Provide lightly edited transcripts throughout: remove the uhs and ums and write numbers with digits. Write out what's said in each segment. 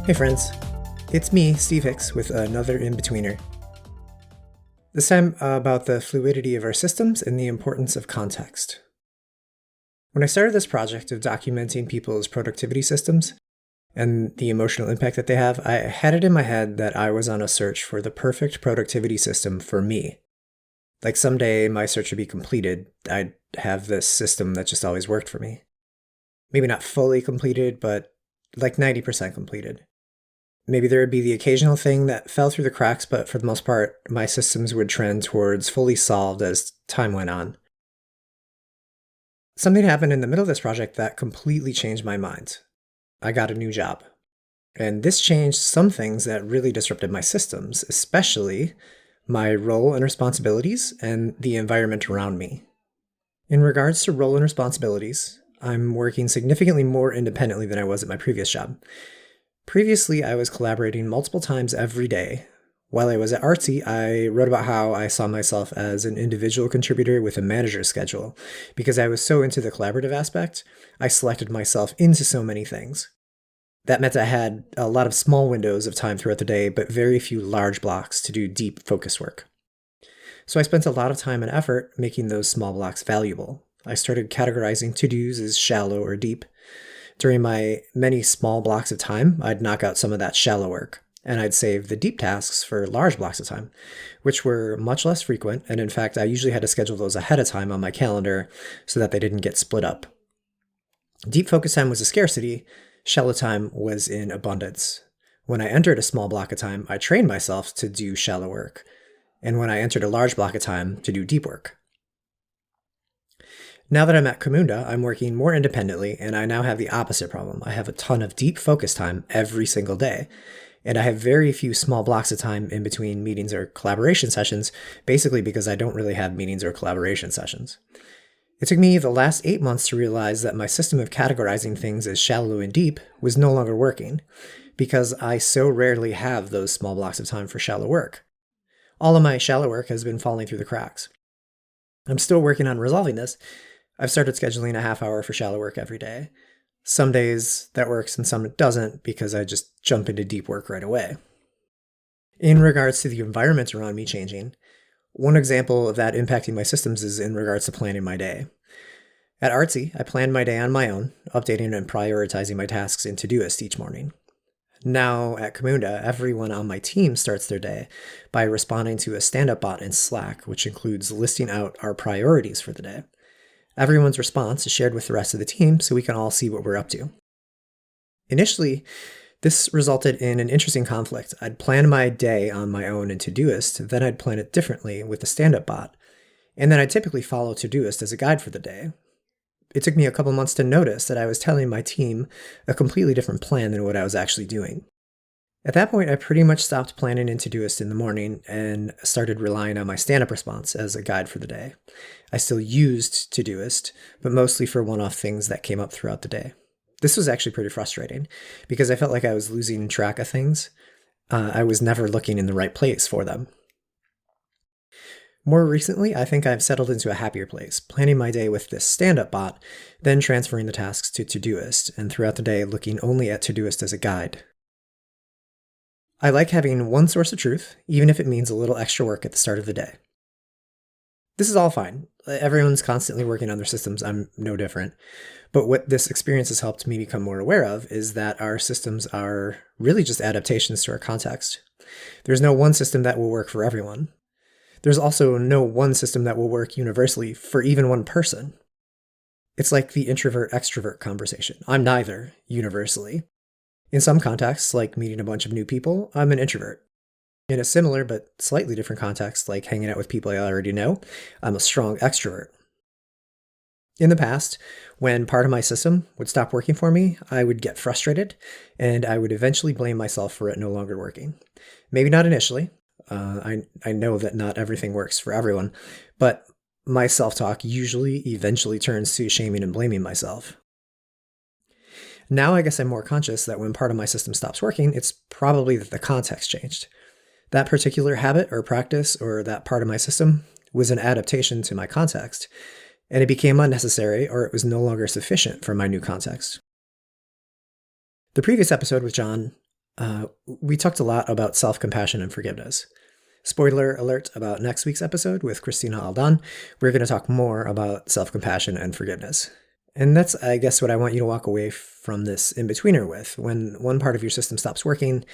Hey friends, it's me, Steve Hicks, with another In-Betweener. This time about the fluidity of our systems and the importance of context. When I started this project of documenting people's productivity systems and the emotional impact that they have, I had it in my head that I was on a search for the perfect productivity system for me. Like someday my search would be completed, I'd have this system that just always worked for me. Maybe not fully completed, but like 90% completed. Maybe there would be the occasional thing that fell through the cracks, but for the most part, my systems would trend towards fully solved as time went on. Something happened in the middle of this project that completely changed my mind. I got a new job. And this changed some things that really disrupted my systems, especially my role and responsibilities and the environment around me. In regards to role and responsibilities, I'm working significantly more independently than I was at my previous job. Previously, I was collaborating multiple times every day. While I was at Artsy, I wrote about how I saw myself as an individual contributor with a manager's schedule. Because I was so into the collaborative aspect, I selected myself into so many things. That meant I had a lot of small windows of time throughout the day, but very few large blocks to do deep focus work. So I spent a lot of time and effort making those small blocks valuable. I started categorizing to-dos as shallow or deep. During my many small blocks of time, I'd knock out some of that shallow work, and I'd save the deep tasks for large blocks of time, which were much less frequent, and in fact, I usually had to schedule those ahead of time on my calendar so that they didn't get split up. Deep focus time was a scarcity, shallow time was in abundance. When I entered a small block of time, I trained myself to do shallow work, and when I entered a large block of time, to do deep work. Now that I'm at Camunda, I'm working more independently, and I now have the opposite problem. I have a ton of deep focus time every single day, and I have very few small blocks of time in between meetings or collaboration sessions, basically because I don't really have meetings or collaboration sessions. It took me the last 8 months to realize that my system of categorizing things as shallow and deep was no longer working, because I so rarely have those small blocks of time for shallow work. All of my shallow work has been falling through the cracks. I'm still working on resolving this. I've started scheduling a half hour for shallow work every day. Some days that works and some it doesn't because I just jump into deep work right away. In regards to the environment around me changing, one example of that impacting my systems is in regards to planning my day. At Artsy, I planned my day on my own, updating and prioritizing my tasks in Todoist each morning. Now at Camunda, everyone on my team starts their day by responding to a stand-up bot in Slack, which includes listing out our priorities for the day. Everyone's response is shared with the rest of the team so we can all see what we're up to. Initially, this resulted in an interesting conflict. I'd plan my day on my own in Todoist, then I'd plan it differently with the stand-up bot, and then I'd typically follow Todoist as a guide for the day. It took me a couple months to notice that I was telling my team a completely different plan than what I was actually doing. At that point, I pretty much stopped planning in Todoist in the morning and started relying on my stand-up response as a guide for the day. I still used Todoist, but mostly for one-off things that came up throughout the day. This was actually pretty frustrating because I felt like I was losing track of things. I was never looking in the right place for them. More recently, I think I've settled into a happier place, planning my day with this stand-up bot, then transferring the tasks to Todoist, and throughout the day looking only at Todoist as a guide. I like having one source of truth, even if it means a little extra work at the start of the day. This is all fine. Everyone's constantly working on their systems. I'm no different. But what this experience has helped me become more aware of is that our systems are really just adaptations to our context. There's no one system that will work for everyone. There's also no one system that will work universally for even one person. It's like the introvert-extrovert conversation. I'm neither, universally. In some contexts, like meeting a bunch of new people, I'm an introvert. In a similar but slightly different context, like hanging out with people I already know, I'm a strong extrovert. In the past, when part of my system would stop working for me, I would get frustrated, and I would eventually blame myself for it no longer working. Maybe not initially. I know that not everything works for everyone, but my self-talk usually eventually turns to shaming and blaming myself. Now I guess I'm more conscious that when part of my system stops working, it's probably that the context changed. That particular habit or practice or that part of my system was an adaptation to my context, and it became unnecessary or it was no longer sufficient for my new context. The previous episode with John We talked a lot about self-compassion and forgiveness. Spoiler alert about next week's episode with Christina Aldan. We're going to talk more about self-compassion and forgiveness. And that's, I guess, what I want you to walk away from this in-betweener with. When one part of your system stops working,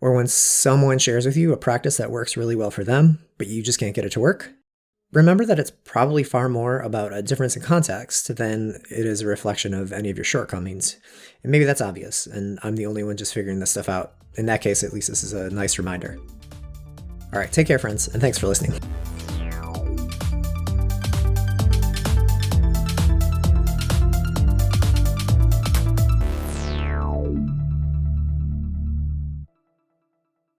or when someone shares with you a practice that works really well for them, but you just can't get it to work, remember that it's probably far more about a difference in context than it is a reflection of any of your shortcomings. And maybe that's obvious, and I'm the only one just figuring this stuff out. In that case, at least this is a nice reminder. All right, take care, friends, and thanks for listening.